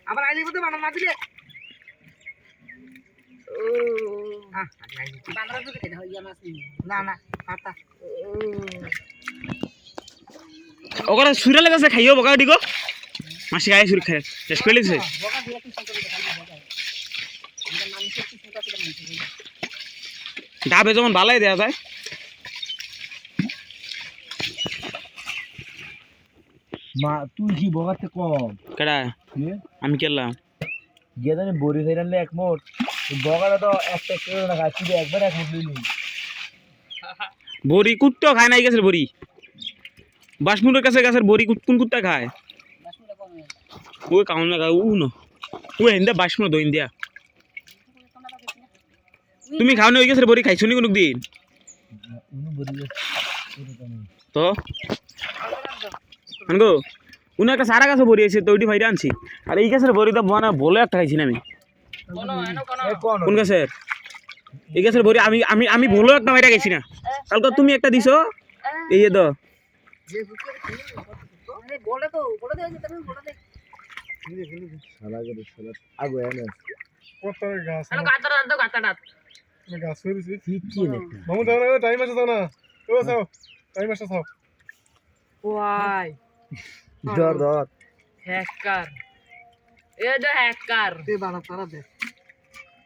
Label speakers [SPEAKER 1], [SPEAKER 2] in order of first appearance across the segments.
[SPEAKER 1] আবার আইলে বলতে বানা না দিলে না না পাতা
[SPEAKER 2] ওখানে সুরা লেগেছে খাইও বকা দিগো মাসি খাই সুর খায় শেষ করে লিছে ডাবে যেমন ভালাই দেওয়া যায়
[SPEAKER 3] মা তুই কি বগাতে কম
[SPEAKER 2] কেডা আমি কেলাম
[SPEAKER 3] গিয়ে জানি বড়ি হয়ে আনলে এক মোট বগাটা তো একটা কেউ না খাচ্ছি একবার এক মোট লইলি
[SPEAKER 2] বড়ি কুত্তো খায় নাই গেছে বড়ি বাসমুরের কাছে গাছের বড়ি কোন কুত্তা খায় ওই কাউন না খায় ও ন ও হিন্দা বাসমুর দইন দিয়া তুমি খাও না ওই গাছের বড়ি খাইছো নি কোনদিন তো আনগো উনি একটা সারা গাছে বড়ি আছে তো ওইটি ভাইরা আনছি আর এই গাছের বড়িটা বানা বলে একটা খাইছি না আমি কোন গাছের এই গাছের বড়ি আমি আমি আমি বলে একটা ভাইরা গেছি না কালকে তুমি একটা দিছো এই যে দাও
[SPEAKER 1] বলে তো বলে দে তুমি বলে দে
[SPEAKER 3] সালা করে সালা আগো এনে
[SPEAKER 4] কত গাছ
[SPEAKER 1] আনো গাতাটা দাও গাতাটা
[SPEAKER 4] গাছ হইছে
[SPEAKER 3] কি কি না
[SPEAKER 4] মামু দাও না টাইম আছে দাও না ও সাও টাইম আছে সাও
[SPEAKER 1] ওয়াই
[SPEAKER 3] ধর ধর
[SPEAKER 1] হ্যাকার এটা হ্যাকার তে বানা তারা দে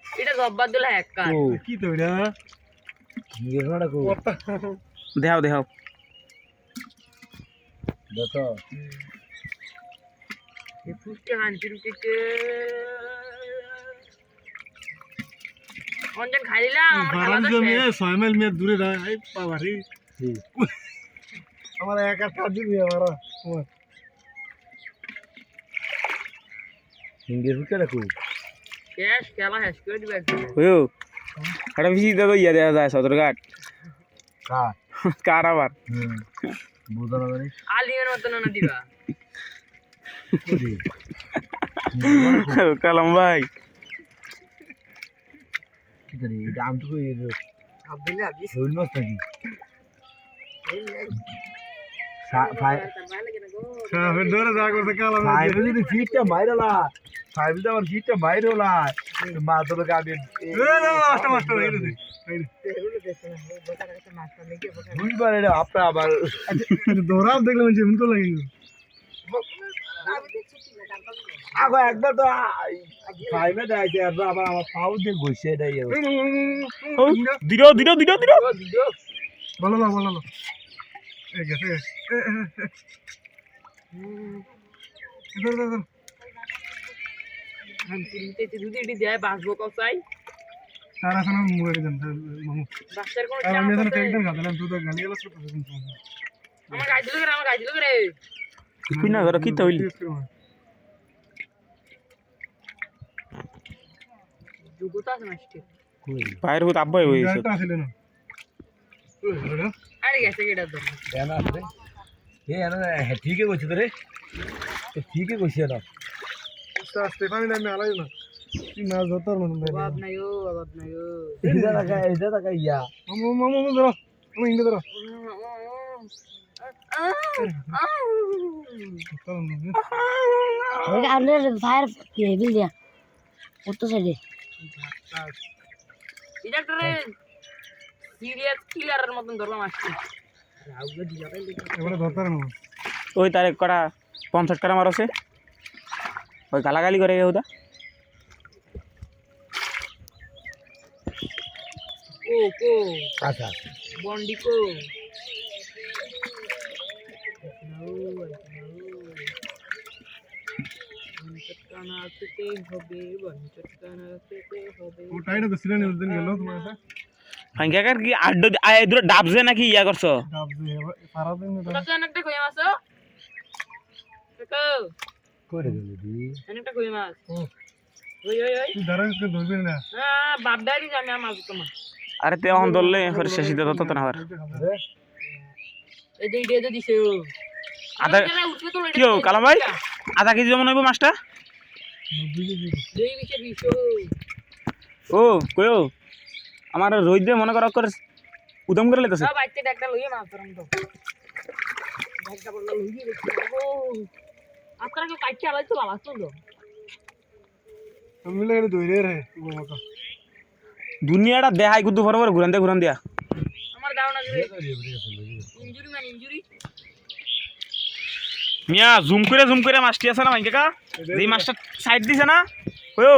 [SPEAKER 1] এটা জব্বার দিল হ্যাকার
[SPEAKER 3] ও
[SPEAKER 4] কি তো এটা
[SPEAKER 3] নিয়ে গড়া কো
[SPEAKER 2] দেখাও দেখাও
[SPEAKER 3] দেখো
[SPEAKER 1] ये फुटके हांची रुके অঞ্জন খাই দিলা
[SPEAKER 4] বারান জমি 6 মাইল মের দূরে যায় এই পাবারি আমার এক এক কাজ দিবি আমার
[SPEAKER 3] হিঙ্গে রুকে রাখো
[SPEAKER 1] শেষ খেলা শেষ করে দিবে
[SPEAKER 2] ওয়ো এটা বেশি দাও ইয়া দেয়া যায় সদরঘাট
[SPEAKER 3] কা
[SPEAKER 2] কার আবার
[SPEAKER 3] বুঝা না জানি
[SPEAKER 1] আলিমের মতন না দিবা
[SPEAKER 2] কালাম ভাই
[SPEAKER 3] কি করে এটা আম তো এই
[SPEAKER 1] আব্দুল্লাহ আবি
[SPEAKER 3] হইল না কি
[SPEAKER 4] সাহেব ধরে যা করতে কালা
[SPEAKER 3] ফাইভ যদি ফিটটা মাইরালা ফাইভ যদি আমার ফিটটা মাইরলা মা তোর গাবি
[SPEAKER 4] মাস্টার মাস্টার হয়ে গেছে
[SPEAKER 3] দুইবার এটা আপনা আবার
[SPEAKER 4] দৌড়াও দেখলাম যেমন তো লাগে
[SPEAKER 3] আগো একবার তো ফাইভে যাইছে আর আবার আমার পাউ দিয়ে গইছে এটাই
[SPEAKER 2] দিরো দিরো দিরো দিরো
[SPEAKER 4] বলো না এই গেছে ধর ধর ধর
[SPEAKER 1] हम चिंते দুধি এটি দেয় বাসবো কসাই
[SPEAKER 4] তারা sana মুড়ে দেন মামু
[SPEAKER 1] বাচ্চার কোন
[SPEAKER 4] আর আমি এখানে কেকটা খাইলাম তুই তো গালি গেল ছোট
[SPEAKER 1] আমার গাইছিল করে
[SPEAKER 2] তুই না ধরো কি তইলি
[SPEAKER 1] জুগুতা আছে মাস্টার
[SPEAKER 2] পায়ের হুত আব্বাই হইছে
[SPEAKER 4] এটা আসলে না
[SPEAKER 1] আরে গেছে কেডা তো
[SPEAKER 3] কেন আছে এ এনা ঠিকই কইছ তো রে ঠিকই কইছ না
[SPEAKER 4] স্টেফানি নামে আলাই না কি মাছ ধরতার মন
[SPEAKER 1] বাপ নাই ও
[SPEAKER 3] এটা টাকা ইয়া
[SPEAKER 4] মামু মামু ধরো আমি ইংরে ধরো
[SPEAKER 5] ওকে আপনার ফায়ার বিল দিয়া উত্তর সাইডে
[SPEAKER 1] এটা একটা সিরিয়াস কিলারের মতন ধরলাম আসছে
[SPEAKER 4] এবারে ধরতার না
[SPEAKER 2] ওই তার কটা 50 টাকা মারছে ওই গালাগালি করে ওটা
[SPEAKER 1] কো
[SPEAKER 3] আচ্ছা
[SPEAKER 1] বন্ডি কো
[SPEAKER 4] ওটাইটা তো সিলেন দিন গেল তোমার কাছে
[SPEAKER 2] ফাঙ্কাকার কি আড্ডো আয় দূর ডাবজে নাকি ইয়া করছো
[SPEAKER 4] ডাব যে সারা দিন
[SPEAKER 1] ওটা তো একটা কই মাছ কাকা
[SPEAKER 3] করে দিলি দি
[SPEAKER 1] একটা কই মাছ ওই
[SPEAKER 4] তুই ধরে ধরবি না
[SPEAKER 1] হ্যাঁ বাপ ডাইরি জানি আমার তোমার
[SPEAKER 2] আরে তে অন দললে ফের শেষিতে তো না হওয়ার
[SPEAKER 1] এই যে ইডে তো দিছে
[SPEAKER 2] আধা কি হো কালাম ভাই আধা কেজি যেমন হইব মাছটা
[SPEAKER 1] দুই বিশের বিশো
[SPEAKER 2] ও কইও আমার রই দিয়ে মনে কর করে উদম করে লেতেছে
[SPEAKER 1] সব আইতে একটা লইয়ে মাছ ধরম তো আপনারা কেউ কাটতে আলাইতো ভালো আসতো তো
[SPEAKER 4] আমি লাগে দইরে রে বাবা
[SPEAKER 2] দুনিয়াটা দেখাই গুদ্দু ফরফর ঘুরান দিয়া
[SPEAKER 1] আমার ধারণা যে ইনজুরি ম্যান ইনজুরি
[SPEAKER 2] মিয়া জুম করে মাছটি আছে না ভাই কাকা যেই মাছটা সাইড দিছে না ও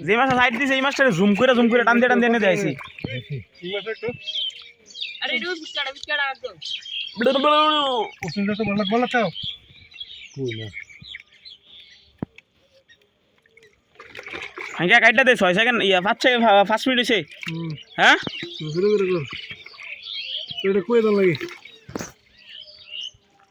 [SPEAKER 2] যে মাছটা সাইড দিছে এই মাছটা জুম করে টান দিয়ে এনে দেখাইছি
[SPEAKER 4] ঠিক আছে একটু
[SPEAKER 1] আরে এটা বিস্কাটা একদম
[SPEAKER 4] ওখানে তো বলা চাও কই না
[SPEAKER 2] ভাইকা কাইটা দে 6 সেকেন্ড 5 মিনিট হইছে হ্যাঁ
[SPEAKER 4] শুরু করে কর তো এটা কই দাও লাগে